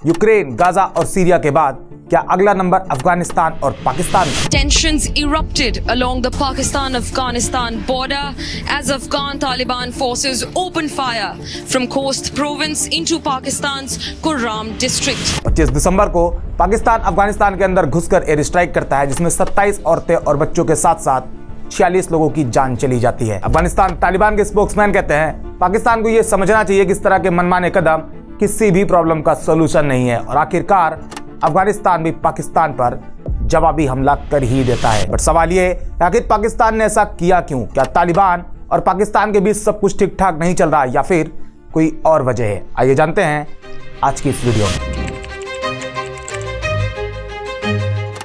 Ukraine, Gaza और Syria के बाद क्या अगला नंबर अफगानिस्तान और Pakistan? Tensions erupted along the Pakistan-Afghanistan border as Afghan Taliban forces opened fire from Khost province into Pakistan's Kurram district. 25 दिसंबर को पाकिस्तान अफगानिस्तान के अंदर घुसकर एयर स्ट्राइक करता है, जिसमें 27 औरतें और बच्चों के साथ साथ 46 लोगों की जान चली जाती है। अफगानिस्तान तालिबान के स्पोक्समैन कहते हैं पाकिस्तान को यह समझना चाहिए कि इस तरह के मनमाने कदम किसी भी प्रॉब्लम का सोल्यूशन नहीं है और आखिरकार अफगानिस्तान भी पाकिस्तान पर जवाबी हमला कर ही देता है। बट सवाल ये है आखिर पाकिस्तान ने ऐसा किया क्यों? क्या तालिबान और पाकिस्तान के बीच सब कुछ ठीक ठाक नहीं चल रहा या फिर कोई और वजह है? आइए जानते हैं आज की इस वीडियो में।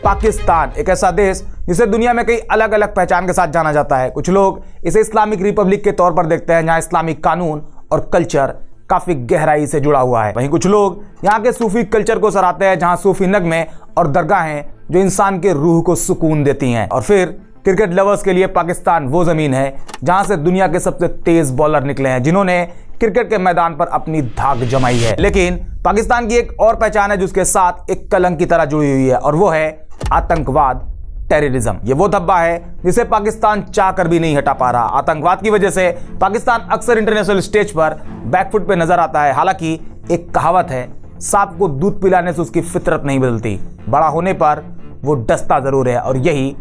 पाकिस्तान एक ऐसा देश जिसे दुनिया में कई अलग अलग पहचान के साथ जाना जाता है। कुछ लोग इसे इस्लामिक रिपब्लिक के तौर पर देखते हैं, जहां इस्लामिक कानून और कल्चर काफी गहराई से जुड़ा हुआ है। वहीं कुछ लोग यहाँ के सूफी कल्चर को सराहते हैं, जहां सूफी नगमे और दरगाहें जो इंसान के रूह को सुकून देती हैं। और फिर क्रिकेट लवर्स के लिए पाकिस्तान वो जमीन है जहां से दुनिया के सबसे तेज बॉलर निकले हैं, जिन्होंने क्रिकेट के मैदान पर अपनी धाक जमाई है। लेकिन पाकिस्तान की एक और पहचान है जिसके साथ एक कलंक की तरह जुड़ी हुई है, और वो है आतंकवाद, टेररिज्म। ये वो धब्बा है जिसे पाकिस्तान चाहकर भी नहीं हटा पा रहा। आतंकवाद की वजह से पाकिस्तान अक्सर इंटरनेशनल स्टेज पर बैकफुट पे नजर आता है। हालांकि एक कहावत है, सांप को दूध पिलाने से उसकी फितरत नहीं बदलती, बड़ा होने पर वो डसता जरूर है, और यही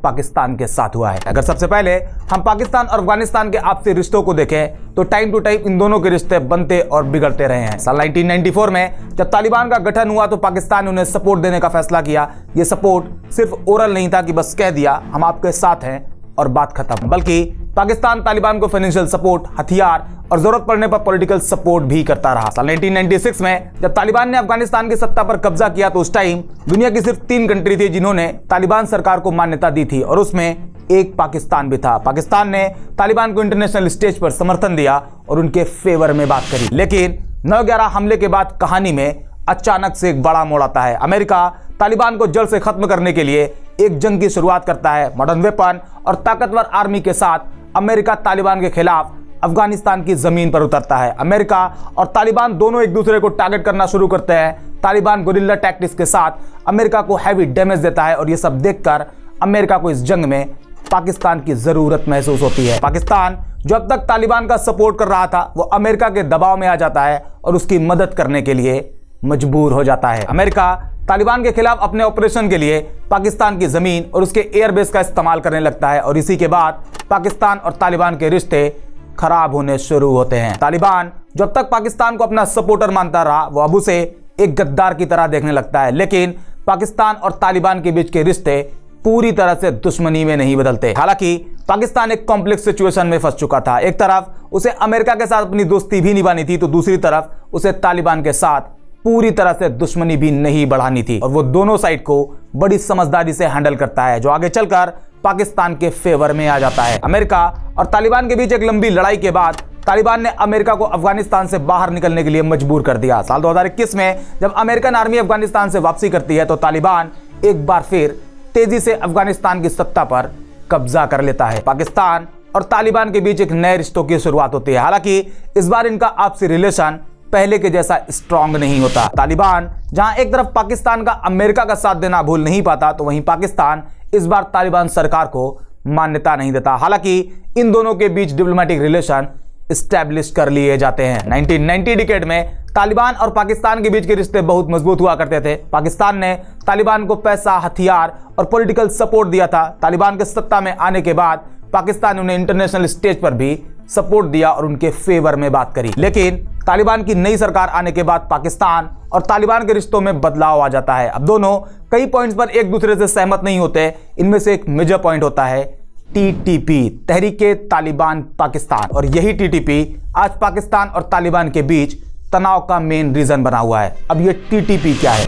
पाकिस्तान के साथ हुआ है। अगर सबसे पहले हम पाकिस्तान और अफगानिस्तान के आपसी रिश्तों को देखें तो टाइम टू टाइम इन दोनों के रिश्ते बनते और बिगड़ते रहे हैं। साल 1994 में जब तालिबान का गठन हुआ तो पाकिस्तान ने उन्हें सपोर्ट देने का फैसला किया। यह सपोर्ट सिर्फ ओरल नहीं था कि बस कह दिया हम आपके साथ हैं और बात खत्म, बल्कि पाकिस्तान तालिबान को फाइनेंशियल सपोर्ट, हथियार और जरूरत पड़ने पर पॉलिटिकल सपोर्ट भी करता रहा। साल 1996 में जब तालिबान ने अफगानिस्तान की सत्ता पर कब्जा किया तो उस टाइम दुनिया की सिर्फ 3 कंट्री थी जिन्होंने तालिबान सरकार को मान्यता दी थी, और उसमें एक पाकिस्तान भी था। पाकिस्तान ने तालिबान को इंटरनेशनल स्टेज पर समर्थन दिया और उनके फेवर में बात करी। लेकिन 9/11 हमले के बाद कहानी में अचानक से एक बड़ा मोड़ आता है। अमेरिका तालिबान को जड़ से खत्म करने के लिए एक जंग की शुरुआत करता है। मॉडर्न वेपन और ताकतवर आर्मी के साथ अमेरिका तालिबान के खिलाफ अफगानिस्तान की जमीन पर उतरता है। अमेरिका और तालिबान दोनों एक दूसरे को टारगेट करना शुरू करते हैं। तालिबान गुरिल्ला टैक्टिक्स के साथ अमेरिका को हैवी डैमेज देता है, और यह सब देखकर अमेरिका को इस जंग में पाकिस्तान की जरूरत महसूस होती है। पाकिस्तान जो अब तक तालिबान का सपोर्ट कर रहा था वो अमेरिका के दबाव में आ जाता है और उसकी मदद करने के लिए मजबूर हो जाता है। अमेरिका तालिबान के खिलाफ अपने ऑपरेशन के लिए पाकिस्तान की जमीन और उसके एयरबेस का इस्तेमाल करने लगता है, और इसी के बाद पाकिस्तान और तालिबान के रिश्ते खराब होने शुरू होते हैं। तालिबान जो अब तक पाकिस्तान को अपना सपोर्टर मानता रहा वो अब उसे एक गद्दार की तरह देखने लगता है। लेकिन पाकिस्तान और तालिबान के बीच के रिश्ते पूरी तरह से दुश्मनी में नहीं बदलते। हालांकि पाकिस्तान एक कॉम्प्लेक्स सिचुएशन में फंस चुका था। एक तरफ उसे अमेरिका के साथ अपनी दोस्ती भी निभानी थी, तो दूसरी तरफ उसे तालिबान के साथ पूरी तरह से दुश्मनी भी नहीं बढ़ानी थी, और वो दोनों साइड को बड़ी समझदारी से हैंडल करता है, जो आगे चलकर पाकिस्तान के फेवर में आ जाता है। अमेरिका और तालिबान के बीच एक लंबी लड़ाई के बाद तालिबान ने अमेरिका को अफगानिस्तान से बाहर निकलने के लिए मजबूर कर दिया। साल 2021 में जब अमेरिकन आर्मी अफगानिस्तान से वापसी करती है तो तालिबान एक बार फिर तेजी से अफगानिस्तान की सत्ता पर कब्जा कर लेता है। पाकिस्तान और तालिबान के बीच एक नए रिश्तों की शुरुआत होती है। हालांकि इस बार इनका आपसी रिलेशन पहले के जैसा स्ट्रांग नहीं होता। तालिबान जहां एक तरफ पाकिस्तान का अमेरिका का साथ देना भूल नहीं पाता, तो वहीं पाकिस्तान इस बार तालिबान सरकार को मान्यता नहीं देता। हालांकि इन दोनों के बीच डिप्लोमेटिक रिलेशन स्टैब्लिश कर लिए जाते हैं। 1990 डिकेड में तालिबान और पाकिस्तान के बीच के रिश्ते बहुत मजबूत हुआ करते थे। पाकिस्तान ने तालिबान को पैसा, हथियार और पॉलिटिकल सपोर्ट दिया था। तालिबान के सत्ता में आने के बाद पाकिस्तान ने उन्हें इंटरनेशनल स्टेज पर भी सपोर्ट दिया और उनके फेवर में बात करी। लेकिन तालिबान की नई सरकार आने के बाद पाकिस्तान और तालिबान के रिश्तों में बदलाव आ जाता है। अब दोनों कई पॉइंट्स पर एक दूसरे से सहमत नहीं होते। इनमें से एक मेजर पॉइंट होता है टीटीपी, तहरीके तालिबान पाकिस्तान, और यही टीटीपी आज पाकिस्तान और तालिबान के बीच तनाव का मेन रीजन बना हुआ है। अब ये टीटीपी क्या है?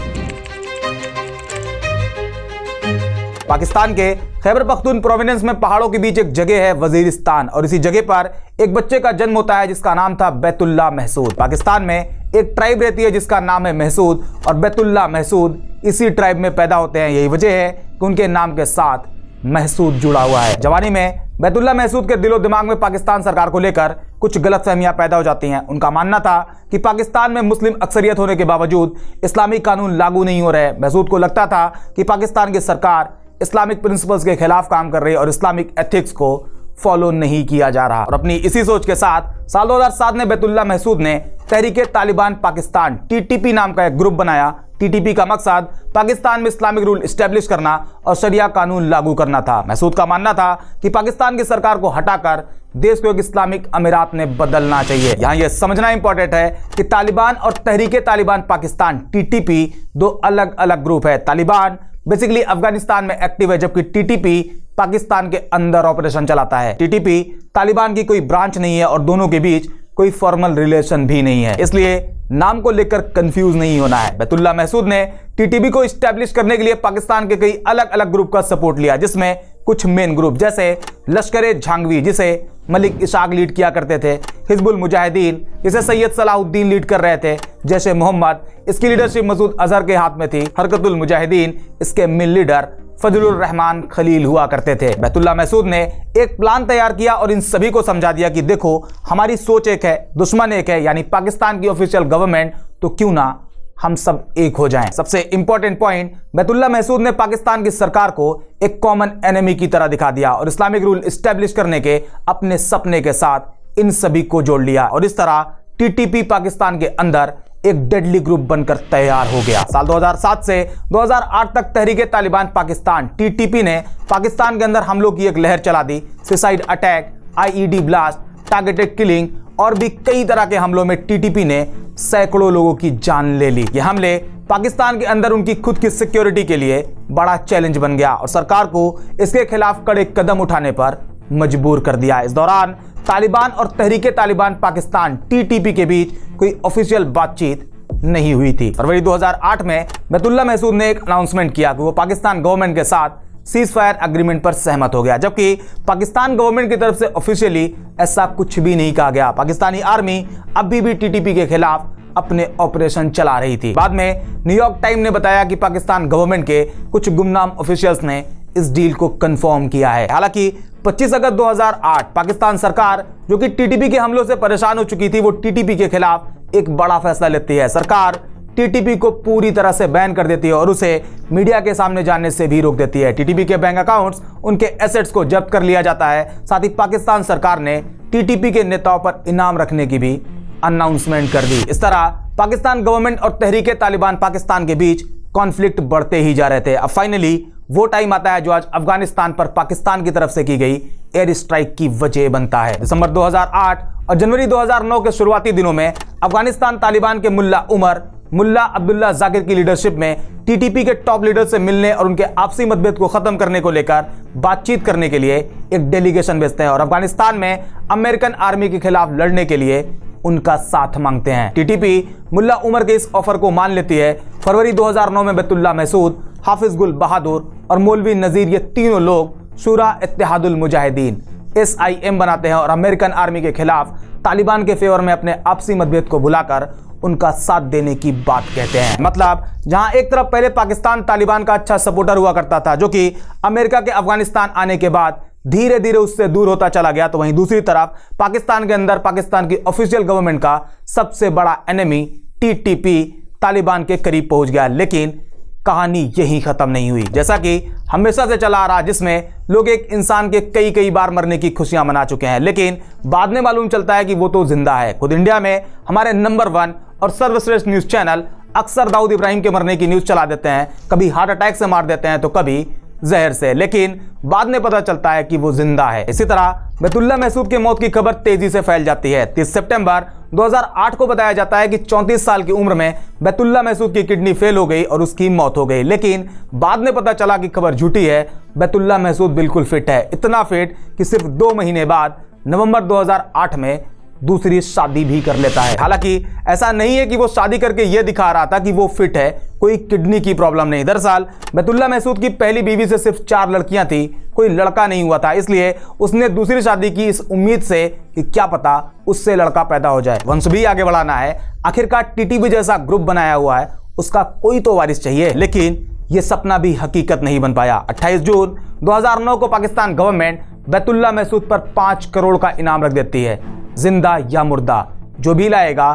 पाकिस्तान के खैबर पख्तून प्रोविंस में पहाड़ों के बीच एक जगह है वजीरिस्तान, और इसी जगह पर एक बच्चे का जन्म होता है जिसका नाम था बैतुल्ला महसूद। पाकिस्तान में एक ट्राइब रहती है जिसका नाम है महसूद, और बैतुल्ला महसूद इसी ट्राइब में पैदा होते हैं। यही वजह है कि उनके नाम के साथ महसूद जुड़ा हुआ है। जवानी में बैतुल्ला महसूद के दिलो दिमाग में पाकिस्तान सरकार को लेकर कुछ गलतफहमियां पैदा हो जाती हैं। उनका मानना था कि पाकिस्तान में मुस्लिम अक्सरियत होने के बावजूद इस्लामिक कानून लागू नहीं हो रहे। महसूद को लगता था कि पाकिस्तान की सरकार इस्लामिक प्रिंसिपल्स के खिलाफ काम कर रही है और इस्लामिक एथिक्स को फॉलो नहीं किया जा रहा। और अपनी इसी सोच के साथ साल 2007 में बैतुल्ला महसूद ने तहरीके तालिबान पाकिस्तान टीटीपी नाम का एक ग्रुप बनाया। टीटीपी का मकसद पाकिस्तान में इस्लामिक रूल एस्टेब्लिश करना और शरिया कानून लागू करना था। महसूद का मानना था कि पाकिस्तान की सरकार को हटाकर देश को एक इस्लामिक अमीरात में बदलना चाहिए। यहाँ यह समझना इंपॉर्टेंट है कि तालिबान और तहरीके तालिबान पाकिस्तान टीटीपी दो अलग अलग ग्रुप है। तालिबान बेसिकली अफगानिस्तान में एक्टिव है, जबकि टीटीपी पाकिस्तान के अंदर ऑपरेशन चलाता है। टीटीपी तालिबान की कोई ब्रांच नहीं है और दोनों के बीच कोई फॉर्मल रिलेशन भी नहीं है, इसलिए नाम को लेकर कंफ्यूज नहीं होना है। बैतुल्ला महसूद ने टीटीपी को इस्टेब्लिश करने के लिए पाकिस्तान के कई अलग अलग ग्रुप का सपोर्ट लिया, जिसमें कुछ मेन ग्रुप जैसे लश्कर झांगवी जिसे मलिक इशाक लीड किया करते थे, हिजबुल मुजाहिदीन जिसे सैयद सलाहुद्दीन लीड कर रहे थे, जैसे मोहम्मद इसकी लीडरशिप मसूद अजहर के हाथ में थी, हरकतुल मुजाहिदीन इसके मेन लीडर फजलुर रहमान खलील हुआ करते थे। बैतुल्ला महसूद ने एक प्लान तैयार किया और इन सभी को समझा दिया कि देखो हमारी सोच एक है, दुश्मन एक है, यानी पाकिस्तान की ऑफिशियल गवर्नमेंट, तो क्यों ना हम सब एक हो जाएं। सबसे इंपॉर्टेंट पॉइंट, बैतुल्ला महसूद ने पाकिस्तान की सरकार को एक कॉमन एनिमी की तरह दिखा दिया और इस्लामिक रूल एस्टेब्लिश करने के अपने सपने के साथ इन सभी को जोड़ लिया और इस तरह टीटीपी पाकिस्तान के अंदर एक डेडली ग्रुप बनकर तैयार हो गया। साल 2007 से 2008 तक तहरीके तालिबान पाकिस्तान टीटीपी ने पाकिस्तान के अंदर हमलों की एक लहर चला दी। Suicide attack, IED blast, targeted killing और भी कई तरह के हमलों में टीटीपी ने सैकड़ों लोगों की जान ले ली। ये हमले पाकिस्तान के अंदर उनकी खुद की सिक्योरिटी के लिए बड़ा चैलेंज बन गया और सरकार को इसके खिलाफ कड़े कदम उठाने पर मजबूर कर दिया। इस दौरान तालिबान और तहरीके तालिबान पाकिस्तान टीटीपी के बीच कोई ऑफिशियल बातचीत नहीं हुई थी। फरवरी 2008 में बैतुल्ला महसूद ने एक अनाउंसमेंट किया कि वो पाकिस्तान गवर्नमेंट के साथ सीज फायर एग्रीमेंट पर सहमत हो गया, जबकि पाकिस्तान गवर्नमेंट की तरफ से ऑफिशियली ऐसा कुछ भी नहीं कहा गया। पाकिस्तानी आर्मी अभी भी टीटीपी के खिलाफ अपने ऑपरेशन चला रही थी। बाद में न्यूयॉर्क टाइम ने बताया कि पाकिस्तान गवर्नमेंट के कुछ गुमनाम ऑफिशियल्स ने इस डील को कंफर्म किया है। हालांकि 25 अगस्त 2008 पाकिस्तान सरकार, जो कि टीटीपी के हमलों से परेशान हो चुकी थी, वो टीटीपी के खिलाफ एक बड़ा फैसला लेती है। सरकार टीटीपी को पूरी तरह से बैन कर देती है और उसे मीडिया के सामने जाने से भी रोक देती है। टीटीपी के बैंक अकाउंट्स, उनके एसेट्स को जब्त कर लिया जाता है। साथ ही पाकिस्तान सरकार ने टीटीपी के नेताओं पर इनाम रखने की भी अनाउंसमेंट कर दी। इस तरह पाकिस्तान गवर्नमेंट और तहरीके तालिबान पाकिस्तान के बीच कॉन्फ्लिक्ट बढ़ते ही जा रहे थे। अब फाइनली वो टाइम आता है जो आज अफगानिस्तान पर पाकिस्तान की तरफ से की गई एयर स्ट्राइक की वजह बनता है। दिसंबर 2008 और जनवरी 2009 के शुरुआती दिनों में अफगानिस्तान तालिबान के मुल्ला अब्दुल्ला जाकिर की लीडरशिप में टीटीपी के टॉप लीडर से मिलने और उनके आपसी मतभेद को खत्म करने को लेकर बातचीत करने के लिए एक डेलीगेशन भेजते हैं और अफगानिस्तान में अमेरिकन आर्मी के खिलाफ लड़ने के लिए उनका साथ मांगते हैं। टीटीपी मुल्ला उमर के इस ऑफर को मान लेती है। फरवरी 2009 में बैतुल्ला महसूद, हाफिज गुल बहादुर और मौलवी नजीर, ये तीनों लोग शूरा इत्तेहादुल मुजाहिदीन SIM बनाते हैं और अमेरिकन आर्मी के खिलाफ तालिबान के फेवर में अपने आपसी मतभेद को भुलाकर उनका साथ देने की बात कहते हैं। मतलब जहां एक तरफ पहले पाकिस्तान तालिबान का अच्छा सपोर्टर हुआ करता था, जो कि अमेरिका के अफगानिस्तान आने के बाद धीरे धीरे उससे दूर होता चला गया, तो वहीं दूसरी तरफ पाकिस्तान के अंदर पाकिस्तान की ऑफिशियल गवर्नमेंट का सबसे बड़ा एनिमी टीटीपी तालिबान के करीब पहुंच गया। लेकिन कहानी यही खत्म नहीं हुई, जैसा कि हमेशा से चला आ रहा, जिसमें लोग एक इंसान के कई बार मरने की खुशियां मना चुके हैं, लेकिन बाद में मालूम चलता है कि वो तो जिंदा है। खुद इंडिया में हमारे नंबर 1 और सर्वश्रेष्ठ न्यूज चैनल अक्सर दाऊद इब्राहिम के मरने की न्यूज चला देते हैं, कभी हार्ट अटैक से मार देते हैं तो कभी जहर से, लेकिन बाद में पता चलता है कि वो जिंदा है। इसी तरह बैतुल्ला महसूद की मौत की खबर तेजी से फैल जाती है। 30 सितंबर 2008 को बताया जाता है कि 34 साल की उम्र में बैतुल्ला महसूद की किडनी फेल हो गई और उसकी मौत हो गई, लेकिन बाद में पता चला कि खबर झूठी है। बैतुल्ला महसूद बिल्कुल फिट है, इतना फिट कि सिर्फ 2 महीने बाद नवंबर 2008 में दूसरी शादी भी कर लेता है। हालांकि ऐसा नहीं है कि वो शादी करके ये दिखा रहा था कि वो फिट है, कोई किडनी की प्रॉब्लम नहीं। दरअसल बैतुल्ला महसूद की पहली बीवी से सिर्फ 4 लड़कियां थी, कोई लड़का नहीं हुआ था, इसलिए उसने दूसरी शादी की इस उम्मीद से कि क्या पता उससे लड़का पैदा हो जाए। वंश भी आगे बढ़ाना है, आखिरकार टीटीपी जैसा ग्रुप बनाया हुआ है, उसका कोई तो वारिस चाहिए। लेकिन ये सपना भी हकीकत नहीं बन पाया। 28 जून 2009 को पाकिस्तान गवर्नमेंट बैतुल्ला महसूद पर 5 करोड़ का इनाम रख देती है। जिंदा या मुर्दा जो भी लाएगा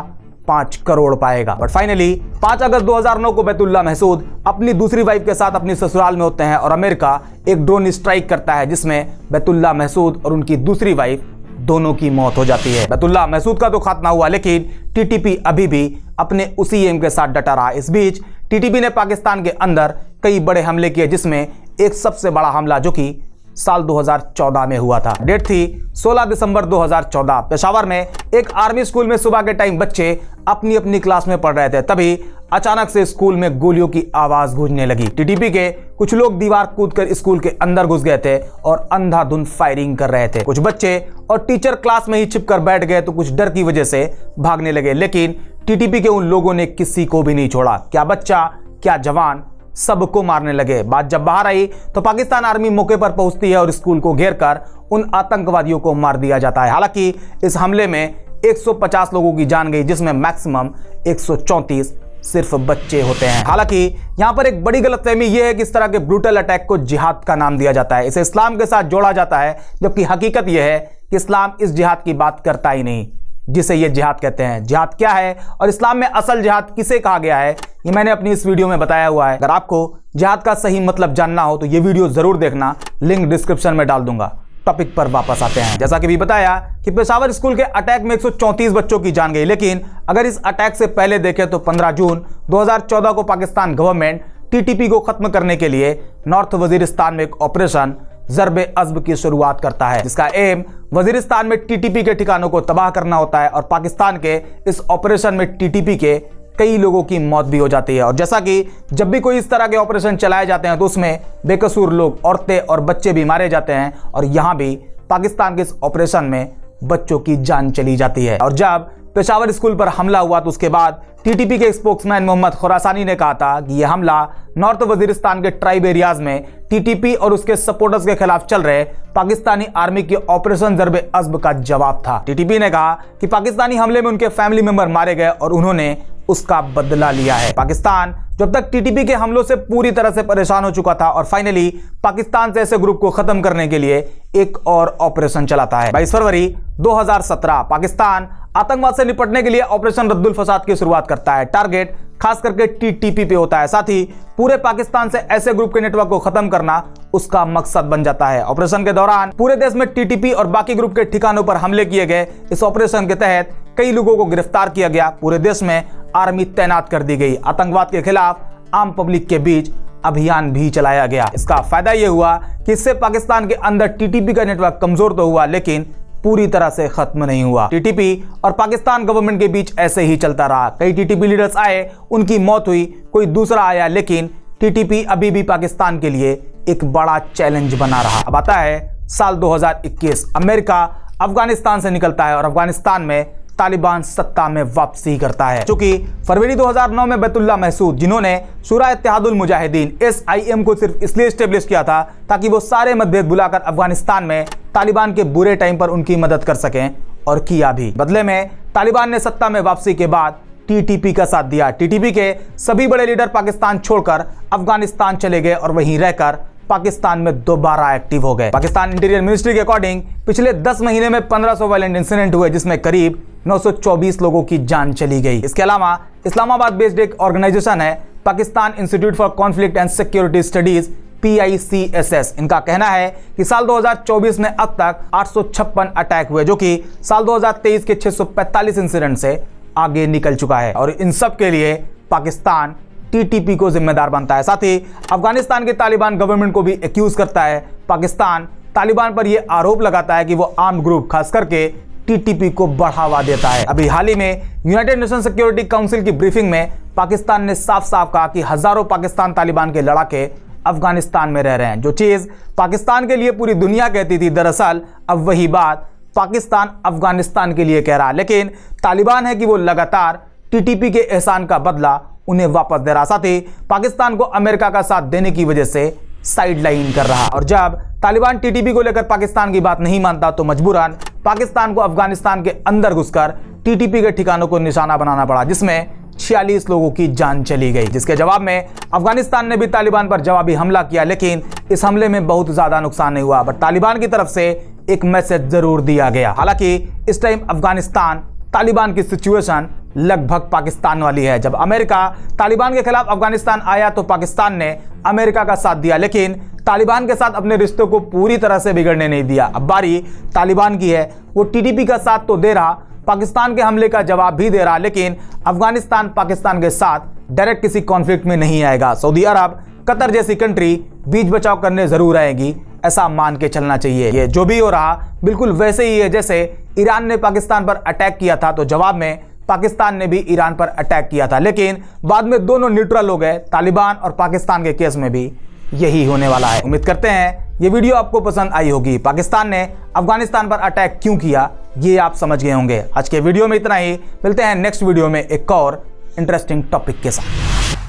5 करोड़ पाएगा। बट फाइनली 5 अगस्त 2009 को बैतुल्ला महसूद अपनी दूसरी वाइफ के साथ अपनी ससुराल में होते हैं और अमेरिका एक ड्रोन स्ट्राइक करता है जिसमें बैतुल्ला महसूद और उनकी दूसरी वाइफ दोनों की मौत हो जाती है। बैतुल्ला महसूद का तो खात्मा हुआ, लेकिन टीटीपी अभी भी अपने उसी एम के साथ डटा रहा। इस बीच टीटीपी ने पाकिस्तान के अंदर कई बड़े हमले किए, जिसमें एक सबसे बड़ा हमला जो कि साल 2014 में हुआ था। डेट थी 16 दिसंबर 2014। पेशावर में एक आर्मी स्कूल में सुबह के टाइम बच्चे अपनी अपनी क्लास में पढ़ रहे थे, तभी अचानक से स्कूल में गोलियों की आवाज गूंजने लगी। टीटीपी के कुछ लोग दीवार कूदकर स्कूल के अंदर घुस गए थे और अंधाधुंध फायरिंग कर रहे थे। कुछ बच्चे और टीचर क्लास में ही छिपकर बैठ गए तो कुछ डर की वजह से भागने लगे, लेकिन टीटीपी के उन लोगों ने किसी को भी नहीं छोड़ा। क्या बच्चा क्या जवान, सबको मारने लगे। बात जब बाहर आई तो पाकिस्तान आर्मी मौके पर पहुंचती है और स्कूल को घेरकर उन आतंकवादियों को मार दिया जाता है। हालांकि इस हमले में 150 लोगों की जान गई, जिसमें मैक्सिमम 134 सिर्फ बच्चे होते हैं। हालांकि यहां पर एक बड़ी गलतफहमी यह है कि इस तरह के ब्रूटल अटैक को जिहाद का नाम दिया जाता है, इसे इस्लाम के साथ जोड़ा जाता है, जबकि हकीकत यह है कि इस्लाम इस जिहाद की बात करता ही नहीं जिसे ये जिहाद कहते हैं। जिहाद क्या है और इस्लाम में असल जिहाद किसे कहा गया है, ये मैंने अपनी इस वीडियो में बताया हुआ है। अगर आपको जिहाद का सही मतलब जानना हो तो ये वीडियो जरूर देखना, लिंक डिस्क्रिप्शन में डाल दूंगा। टॉपिक पर वापस आते हैं। जैसा कि भी बताया कि पेशावर स्कूल के अटैक में 134 बच्चों की जान गई, लेकिन अगर इस अटैक से पहले देखें तो 15 जून 2014 को पाकिस्तान गवर्नमेंट टीटीपी को खत्म करने के लिए नॉर्थ वजीरिस्तान में एक ऑपरेशन ज़र्बे अज़्ब की शुरुआत करता है, जिसका एम वजीरिस्तान में टीटीपी के ठिकानों को तबाह करना होता है। और पाकिस्तान के इस ऑपरेशन में टीटीपी के कई लोगों की मौत भी हो जाती है। और जैसा कि जब भी कोई इस तरह के ऑपरेशन चलाए जाते हैं तो उसमें बेकसूर लोग, औरतें और बच्चे भी मारे जाते हैं, और यहाँ भी पाकिस्तान के इस ऑपरेशन में बच्चों की जान चली जाती है। और जब पेशावर स्कूल पर हमला हुआ तो उसके बाद टीटीपी के स्पोक्समैन मोहम्मद खुरासानी ने कहा था कि यह हमला नॉर्थ वजीरिस्तान के ट्राइब एरियाज में टीटीपी और उसके सपोर्टर्स के खिलाफ चल रहे पाकिस्तानी आर्मी के ऑपरेशन ज़र्बे अज़्ब का जवाब था। टीटीपी ने कहा कि पाकिस्तानी हमले में उनके फैमिली मेंबर मारे गए और उन्होंने उसका बदला लिया है। पाकिस्तान जब तक टीटीपी के हमलों से पूरी तरह से परेशान हो चुका था और फाइनली पाकिस्तान से ऐसे ग्रुप को खत्म करने के लिए एक और ऑपरेशन चलाता है। 22 फरवरी 2017 पाकिस्तान आतंकवाद से निपटने के लिए ऑपरेशन रद्दुल फसाद की शुरुआत करता है। टारगेट खास करके टीटीपी पे होता है, साथ ही पूरे पाकिस्तान से ऐसे ग्रुप के नेटवर्क को खत्म करना उसका मकसद बन जाता है। ऑपरेशन के दौरान पूरे देश में टीटीपी और बाकी ग्रुप के ठिकानों पर हमले किए गए। इस ऑपरेशन के तहत कई लोगों को गिरफ्तार किया गया। पूरे देश में आर्मी तैनात कर दी गई। आतंकवाद के खिलाफ आम पब्लिक के बीच अभियान भी चलाया गया। इसका फायदा यह हुआ कि इससे पाकिस्तान के अंदर टीटीपी का नेटवर्क कमजोर तो हुआ, लेकिन पूरी तरह से खत्म नहीं हुआ। टीटीपी और पाकिस्तान गवर्नमेंट के बीच ऐसे ही चलता रहा। कई टीटीपी लीडर्स आए, उनकी मौत हुई, कोई दूसरा आया, लेकिन टीटीपी अभी भी पाकिस्तान के लिए एक बड़ा चैलेंज बना रहा। अब आता है साल 2021। अमेरिका अफगानिस्तान से निकलता है और अफगानिस्तान में तालिबान सत्ता में वापसी करता है। चूंकि फरवरी 2009 में बैतुल्ला महसूद, जिन्होंने शुरा इत्तेहादुल मुजाहिदीन SIM को सिर्फ इसलिए स्टेब्लिश किया था ताकि वो सारे मतभेद बुलाकर अफगानिस्तान में तालिबान के बुरे टाइम पर उनकी मदद कर सकें, और किया भी। बदले में तालिबान ने सत्ता में वापसी के बाद टीटीपी का साथ दिया। टीटीपी के सभी बड़े लीडर पाकिस्तान छोड़कर अफगानिस्तान चले गए और वहीं रहकर पाकिस्तान में दोबारा एक्टिव हो गए। पाकिस्तान इंटीरियर मिनिस्ट्री के अकॉर्डिंग पिछले 10 महीने में 1500 वायलेंट इंसिडेंट हुए, जिसमें करीब 924 लोगों की जान चली गई। इसके अलावा इस्लामाबाद बेस्ड एक ऑर्गेनाइजेशन है, Pakistan institute for conflict and security studies PICSS। इनका कहना है कि साल 2024 में अब तक 856 अटैक हुए, जो कि साल 2023 के 645 इंसिडेंट से आगे निकल चुका है। और इन सब के लिए पाकिस्तान टीटीपी को जिम्मेदार बनता है। साथ ही अफगानिस्तान के तालिबान गवर्नमेंट को भी एक्यूज करता है। पाकिस्तान तालिबान पर यह आरोप लगाता है कि वो आर्म ग्रुप खास करके टीटीपी को बढ़ावा देता है। अभी हाल ही में यूनाइटेड नेशन सिक्योरिटी काउंसिल की ब्रीफिंग में पाकिस्तान ने साफ साफ कहा कि हजारों पाकिस्तान तालिबान के लड़ाके अफगानिस्तान में रह रहे हैं। जो चीज पाकिस्तान के लिए पूरी दुनिया कहती थी, दरअसल अब वही बात पाकिस्तान अफगानिस्तान के लिए कह रहा है। लेकिन तालिबान है कि वो लगातार टीटीपी के एहसान का बदला उन्हें वापस दे रहा, साथ ही पाकिस्तान को अमेरिका का साथ देने की वजह से साइडलाइन कर रहा। और जब तालिबान टीटीपी को लेकर पाकिस्तान की बात नहीं मानता तो मजबूरन पाकिस्तान को अफगानिस्तान के अंदर घुसकर टीटीपी के ठिकानों को निशाना बनाना पड़ा, जिसमें 46 लोगों की जान चली गई, जिसके जवाब में अफगानिस्तान ने भी तालिबान पर जवाबी हमला किया, लेकिन इस हमले में बहुत ज्यादा नुकसान नहीं हुआ। बट तालिबान की तरफ से एक मैसेज जरूर दिया गया। हालांकि इस टाइम अफगानिस्तान तालिबान की सिचुएशन लगभग पाकिस्तान वाली है। जब अमेरिका तालिबान के खिलाफ अफगानिस्तान आया तो पाकिस्तान ने अमेरिका का साथ दिया, लेकिन तालिबान के साथ अपने रिश्तों को पूरी तरह से बिगड़ने नहीं दिया। अब बारी तालिबान की है। वो टीटीपी का साथ तो दे रहा, पाकिस्तान के हमले का जवाब भी दे रहा, लेकिन अफगानिस्तान पाकिस्तान के साथ डायरेक्ट किसी कॉन्फ्लिक्ट में नहीं आएगा। सऊदी अरब, कतर जैसी कंट्री बीच बचाव करने जरूर आएगी, ऐसा मान के चलना चाहिए। ये जो भी हो रहा बिल्कुल वैसे ही है जैसे ईरान ने पाकिस्तान पर अटैक किया था, तो जवाब में पाकिस्तान ने भी ईरान पर अटैक किया था, लेकिन बाद में दोनों न्यूट्रल हो गए। तालिबान और पाकिस्तान के केस में भी यही होने वाला है। उम्मीद करते हैं ये वीडियो आपको पसंद आई होगी। पाकिस्तान ने अफगानिस्तान पर अटैक क्यों किया ये आप समझ गए होंगे। आज के वीडियो में इतना ही, मिलते हैं नेक्स्ट वीडियो में एक और इंटरेस्टिंग टॉपिक के साथ।